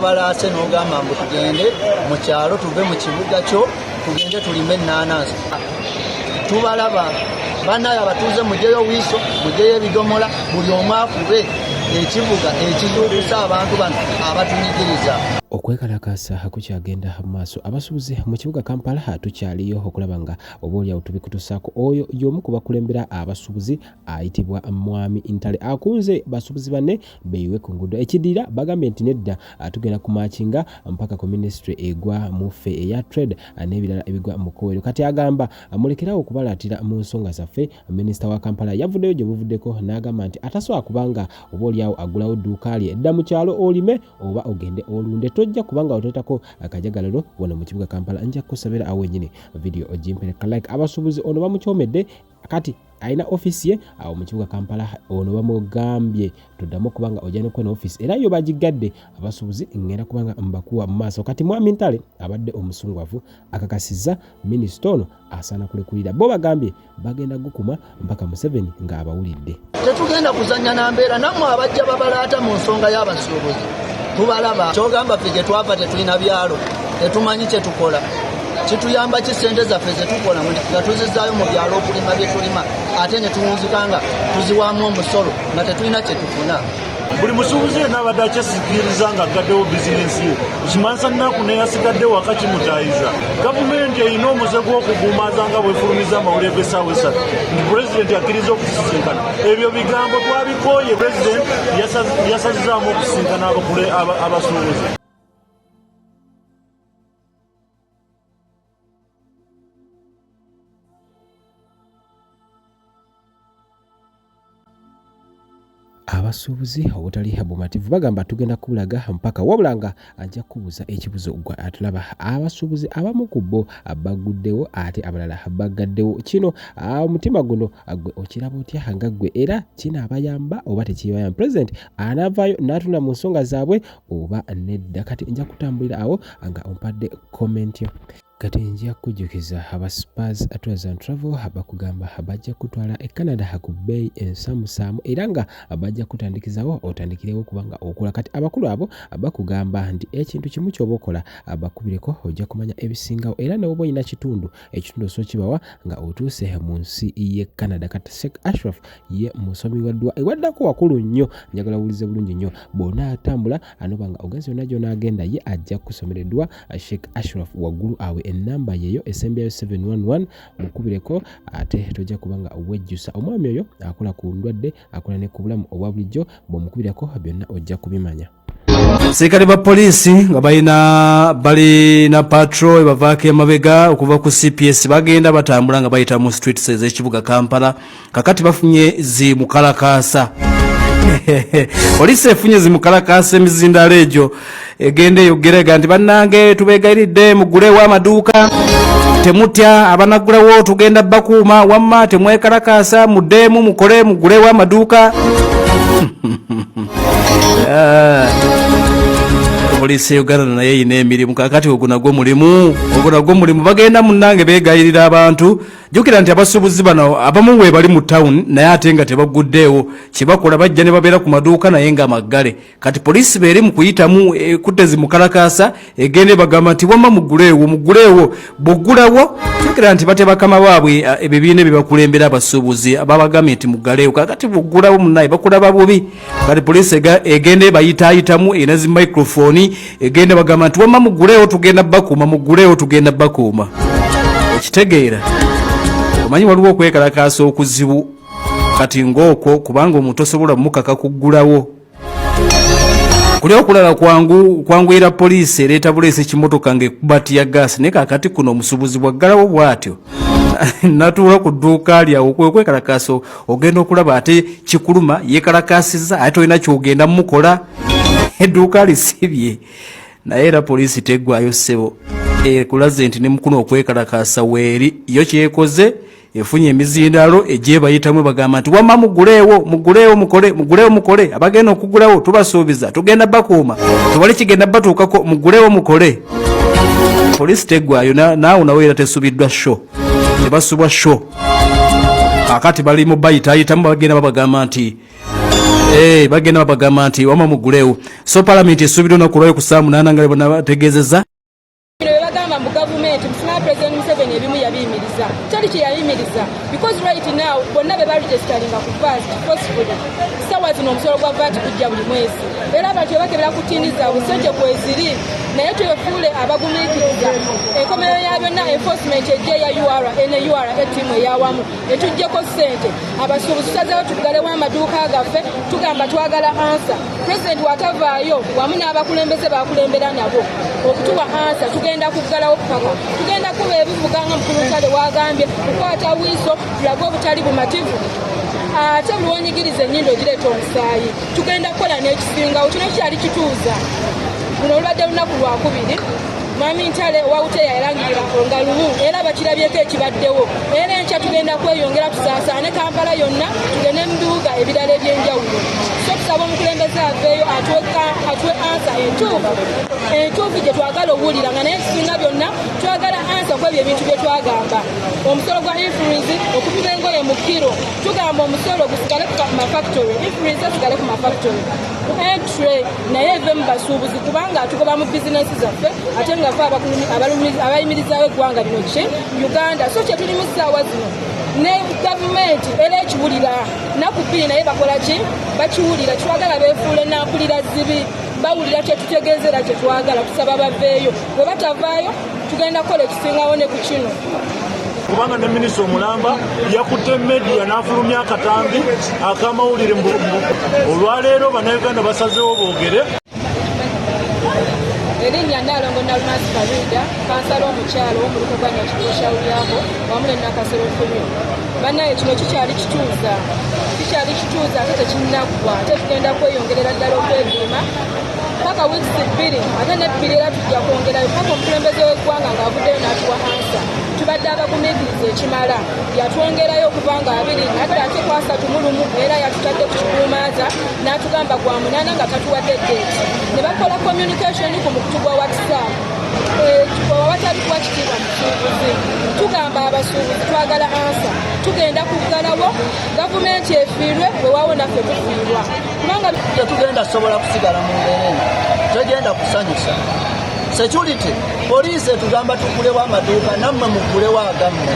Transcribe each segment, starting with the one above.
wabalase n'ogamba mbu tugende mu kyalo tuve mu kibuga kyo tugende tulime ennaanansi. Tubalaba bannaye abatuuze mujeyo wiiso mujeyo ebidomola buli omu akube ekivuga ekizuukusa abantu bano abatunyigiriza. Okwekalakasa kukyagenda mu maaso. Abasuubuzi mu kibuga Kampala tukyaliyo okulaba nga oboolyawo tubikutusaako oyo y'omu ku bakulembera abasuubuzi ayitibwa Mwami Ntale akunze basuubuzi banne beyiwe ku nguudo. Ekiddira bagambye nti nedda tugenda kumaakinga mpaka ku ministry egwa mu ffe eya trade n'ebirala ebigwa mu kowero. Kati agamba mulekerawo okubalatira mu nsonga zaffe. Minisita wa Kampala yavuddeyo gye buvuddeko n'agamba nti atasobola kubanga oboolyawo agulawo dduuka lye edda mu kyalo olime oba ogende olunde. Tojja kubanga oteetako akajagalalo wano mu kibuga Kampala. Nja kusabira awo wenyini video ogimpereka like. Abasuubuzi ono bamukyomedde kati aina office ye awo mu kibuga Kampala. Ono bamugambye tuddamu kubanga ojja n'okwena office era yo bagigadde abasuubuzi ngenda kubanga mbakuwa mu maaso. Kati Mwami Ntale abadde omusungwavu akakasizza minisita ono asaana kulekulira. Bo bagambye bagenda gukuma mpaka Museveni ng'abawulidde. Tetugenda kuzannya na mbeera nammwe abajja babalaata mu nsonga y'abasuubuzi tubalaba. Kyogamba ffe gye twava tetulina byalo tetumanyi kye tukola. Kituyamba ki ssente zaffe ze tukola nga tuzizaayo mu byalo okulima bye tulima ate ne tuwunzikanga tuziwaamu omusolo nga tetulina kye tufuna. Buli musuubuzi yenna abadde akyesikiriza nga agaddewo bizinensi ye kimanyisa nnaku neyasigadde waka kimutaayiza. Gavumenti erina omuze gw'okugumaza nga bwefulumiza amawulire g'essaawa esatu nti pulezidenti akkiriza okusisinkana. Ebyo bigambo twabikooye pulezidenti yasazizaamu okusisinkana abasuubuzi. Abasuubuzi obutali bumativu bagamba tugenda kubulaga mpaka wabulanga ajja kubuuza ekibuzo gwa atulaba. Abasuubuzi abamu ku bo baguddewo ate abalala bagaddewo. Kino omutima guno gwe okiraba otya nga ggwe era kinaabayamba oba tekibayamba? President anaavaayo n'atuna mu nsonga zaabwe oba nedda? Kati nja kutambulira awo nga ompadde comment yo. Kati nja kujjukiza aba Spurs Tours and Travel bakugamba bajja kutwala e Canada ku bbeeyi ensamusamu era nga bajja kutandikizawo otandikirewo kubanga okola. Kati abakulu abo bakugamba nti ekintu kimu ky'oba okola bakubireko ojja kumanya ebisingawo era ne bw'oba olina ekitundu osookibawa nga otuuse mu nsi y'e Canada. Kati Sheikh Ashraf ye musomi wa ddwa ewaddako wakulu nnyo. Njagala wulize bulungi nnyo bw'ona atambula anoba nga ogenzi yonna gy'onaagenda ye ajja kusomera eddwa. Sheikh Ashraf waggulu awe enamba yeyo esembyayo 711 mukubireko ate tojja kubanga wejjusa. Omwami oyo akola ku ndwadde akola ne ku bulamu obwa bulijjo bw'omukubirako byonna ojja kubimanya. Abaserikale ba poliisi nga balina patrol bavaako emabega okuva ku CPS bagenda batambula nga bayita mu streets ez'ekibuga Kampala. Kakati bafunye zimukalakasa. Poliisi efunye zimukalakasa emizindalo egyo egenda eyogerega nti bannange tubeegayiridde mugulewo amaduuka temutya abanagulawo tugenda bakuuma wamma temwekalakasa muddeemu mukole mugulewo amaduuka. Poliisi Uganda naye eyina emirimu kakati ogwo nagwo mulimu bagenda munnange beegayirira abantu. Jjukira nti abasuubuzi bano abamu we bali mu town naye ate nga tebaguddeewo kyebakola bajja ne babeera ku maduuka naye nga maggale. Kati poliisi beeri mu kuyitamu kutte zimukalakasa egende bagamba nti wamma muguleewo bw'oggulawo jjukira nti bate bakama baabwe ebibiina bye bakulembera abasuubuzi babagambye nti muggaleewo kakati bw'oggulawo munnaye bakulaba bubi. Kati poliisi egende bayitaayitamu ena zi microphone egende bagamba nti wamma muguleewo tugenda bakuuma. Okitegeera omanyi waliwo okwekalakaasa okuzibu kati ng'okwo kubanga omuntu osobola mukaka kuggulawo. Kuli okulala kwanguyira poliisi ereeta buleesi ekimotoka ng'ekubatiya gaasi naye kakati kuno omusuubuzi bwaggalawo bw'atyo natuula ku dduuka lyawo okwekalakaasa ogenda okulaba ate kikuluma yeekalakaasizza ate olina ky'ogenda mukola edduuka lisibye naye era poliisi teggwayo ssebo. Kulaze nti ne mukuno okwekalakaasa weeri yo kyekoze efunye emizindalo egyebayitamu bagamba nti wamma muguleewo mukole abagenda okugulawo tubasuubiza tugenda bakuuma tewali kigenda batuukako muguleewo mukole. Poliisi teggwayo naawe nawe era tesubiddwa sho tebasubwa sho. Akati bali mu bayitaayitamu bagenda babagamba nti bagenda babagamba nti wama mugulewo. So palamenti esuubira olunaku lwayo ku 8 nga bonna bategeezezza bagamba mu gavumenti Mufuna President Museveni ebimu yabiyimiriza teri kye yayimiriza because right now bonna be baregisteringa ku fast possible sawa zino omusolo gwa VAT kujja buli mwezi era abantu bakebera kutiniza busente kweziri naye twefuule abagumiikiriza enkomerero ya byonna enforcement ejja ya UR NUR etimu eyawamu etujjeko ssente abasuubuzi tusazeewo tugalewo amaduuka gaffe tugamba twagala ansa President watavaayo wamu n'abakulembeze bakulembera nabo okutuwa ansa tugenda kuggalawo paka tugenda kuba ebivuga nga Mukulu wagambye kukwata wiiso tulaga obutali bumativu ate buliwonyigiriza ennyindo gireeta omusaayi tugenda kukola n'ekisingawo kino kyali kituuza luno olubadde lunaku lwakubiri Mami Ntale wawuteya erangirira nga lumu era bakirabyeko ekibaddewo era enkya tugenda kweyongera tusaasaane Kampala yonna tugende mu bibuga ebirala eby'enjawulo so tusaba omukulembeze aveeyo atwe ansa entuufu gye twagala owulira nga naye ekisinga byonna twagala ansa kwebyo ebintu bye twagamba omusolo gwa influence okupima engoye mu kiro tugamba omusolo gusigale ku mafactory influence esigale ku mafactory entry naye eve mu basuubuzi kubanga atugoba mu bizinesi zaffe ate nga fe abayimirizaawo eggwanga lino ki Uganda so kye tuli mu ssaawa zino ne gavumenti era ekiwulira naku bbiri naye bakola ki bakiwulira twagala beefuule nampulira zibi bawulira kyetutegeezera kyetwagala tusaba baveeyo bwe batavaayo tugenda kukola ekisingawo ne ku kino kubanga ne minisita omulamba yakutte media n'afulumya akatambi akamawulire olwaleero bannayuganda basazeewo boogere erinnya Nnaalongo Nalumasi Kaluda kansala omukyalo w'omuluka gwa Nyakibuushawulyako wamu ne Nakasero Fumyo bannaye kino kikyali kituuza ate tekinnaggwa ate tugenda kweyongerera ddala okwediima paka wiikisi 2 ate ne 2 era tujja kwongerayo paka omukulembeze w'eggwanga ng'avuddeyo n'atuwa ansa tubadde abagumiikiriza ekimala yatwongerayo okubanga 2 nadda ate ku 31 era yatutadde ku kikuumaaza n'atugamba gwa 8 nga tatuwadde deeti ne bakola communication ku mukutu gwa WhatsApp awatali kuwa kitiibwa musuubuzi tugamba abasuubuzi twagala ansa tugenda kuggalawo gavumenti efiirwe bwewaawo naffe tufiirwa kubanga tetugenda sobola kusigala mu mbeera eno tegenda kusanyusa security poliisi etugamba tugulewo amaduuka nammwe mugulewo agammwe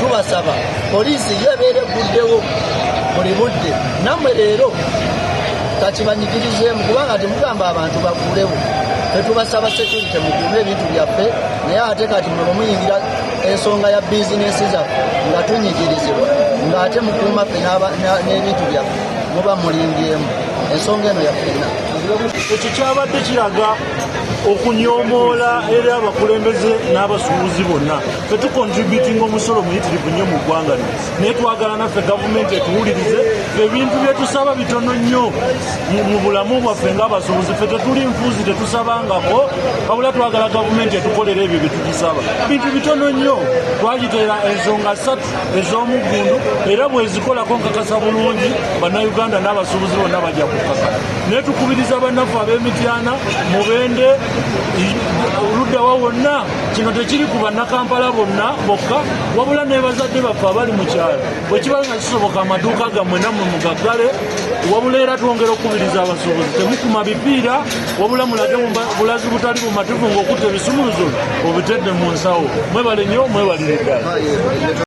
tubasaba poliisi yebeera eguddewo buli budde nammwe leero kakibanyigirizeemu kubanga temugamba abantu bagulewo tetubasaba security mukuume ebintu byaffe naye ate kati mwe muyingira ensonga ya bizinesi zaffe nga tunyigirizibwa ng'ate mukuuma ffe n'ebintu byaffe muba mulindyemu ensonga eno yaffenna ekyo kyabadde kiraga okunyomoola eri abakulembeze n'abasuubuzi bonna fetukontributinga omusolo muyitirivu nnyo mu ggwanga lino naye twagala naffe gavumenti etuwulirize ebintu bye tusaba bitono nnyo mu bulamu bwaffe ng'abasuubuzi ffe tetuli nfuuzi tetusabangako wabula twagala gavumenti etukolera ebyo bye tugisaba bintu bitono nnyo twagiteera ensonga 3 ez'omuggundu era bwezikolako nkakasa bulungi bannayuganda n'abasuubuzi bonna bajja kukaka naye tukubiriza bannaffe ab'emityana mubende oluddawa wonna kino tekiri ku bannakampala bonna bokka wabula n'ebazadde baffe abali mu kyalo bwe kiba nga kisoboka amaduuka gammwe nammwe mugaggale wabula era twongera okukubiriza abasuubuzi temukuma bipiira wabula mulage bulazi butali bumativu ng'okutta ebisumuluzo obitedde mu nsawo mwebale nnyo mwebalire ddala